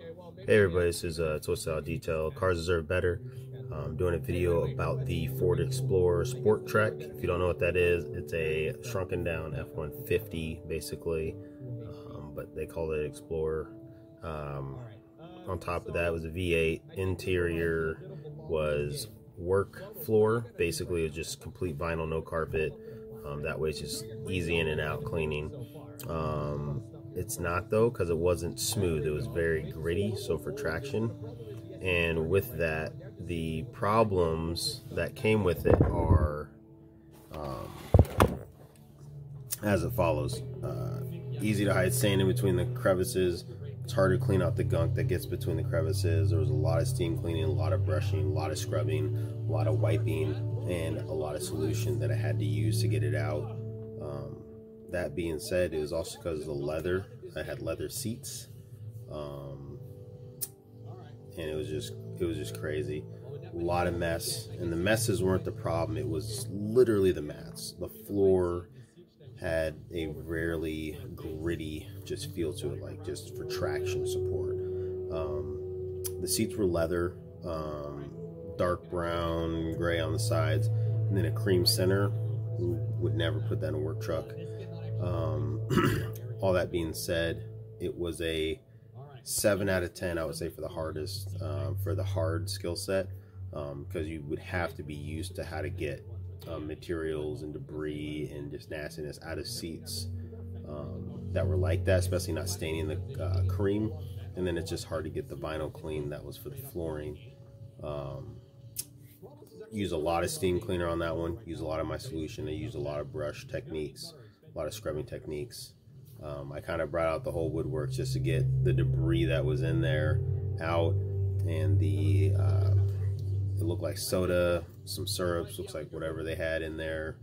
Hey everybody, this is Total Detail. Cars Deserve Better. I'm doing a video about the Ford Explorer Sport Trac. If you don't know what that is, it's a shrunken down F-150 basically, but they call it Explorer. On top of that was a V8. Interior was work floor. Basically, it was just complete vinyl, no carpet. That way it's just easy in and out cleaning. It's not though, because it wasn't smooth. It was very gritty, so for traction. And with that, the problems that came with it are as it follows. Easy to hide sand in between the crevices. It's hard to clean out the gunk that gets between the crevices. There was a lot of steam cleaning, a lot of brushing, a lot of scrubbing, a lot of wiping, and a lot of solution that I had to use to get it out. That being said, it was also because of the leather. I had leather seats, and it was just crazy. A lot of mess, and the messes weren't the problem. It was literally the mats. The floor had a rarely gritty just feel to it, like just for traction support. The seats were leather, dark brown, gray on the sides, and then a cream center. Would never put that in a work truck. All that being said, it was a 7 out of 10, I would say, for the hardest, for the hard skill set, because you would have to be used to how to get materials and debris and just nastiness out of seats that were like that, especially not staining the cream. And then it's just hard to get the vinyl clean. That was for the flooring. Use a lot of steam cleaner on that one. Use a lot of my solution. I use a lot of brush techniques, a lot of scrubbing techniques. I kind of brought out the whole woodwork just to get the debris that was in there out, and the it looked like soda, some syrups, looks like whatever they had in there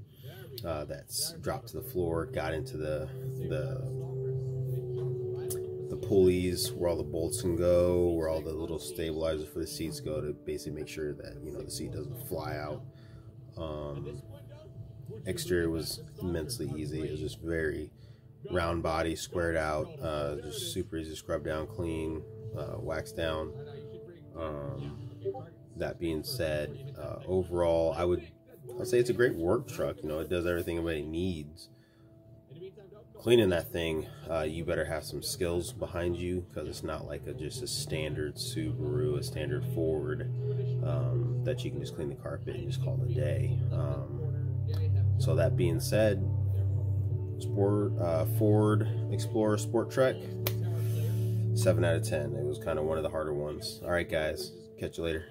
that's dropped to the floor, got into the pulleys where all the bolts can go, where all the little stabilizers for the seats go, to basically make sure that, you know, the seat doesn't fly out. Exterior was immensely easy. It was just very round body, squared out, just super easy to scrub down, clean, wax down. That being said, overall, I'd say it's a great work truck. You know, it does everything anybody needs. Cleaning that thing, you better have some skills behind you, because it's not like just a standard Subaru, a standard Ford, that you can just clean the carpet and just call it a day. So that being said, Ford Explorer Sport Trac, 7 out of 10. It was kind of one of the harder ones. All right, guys, catch you later.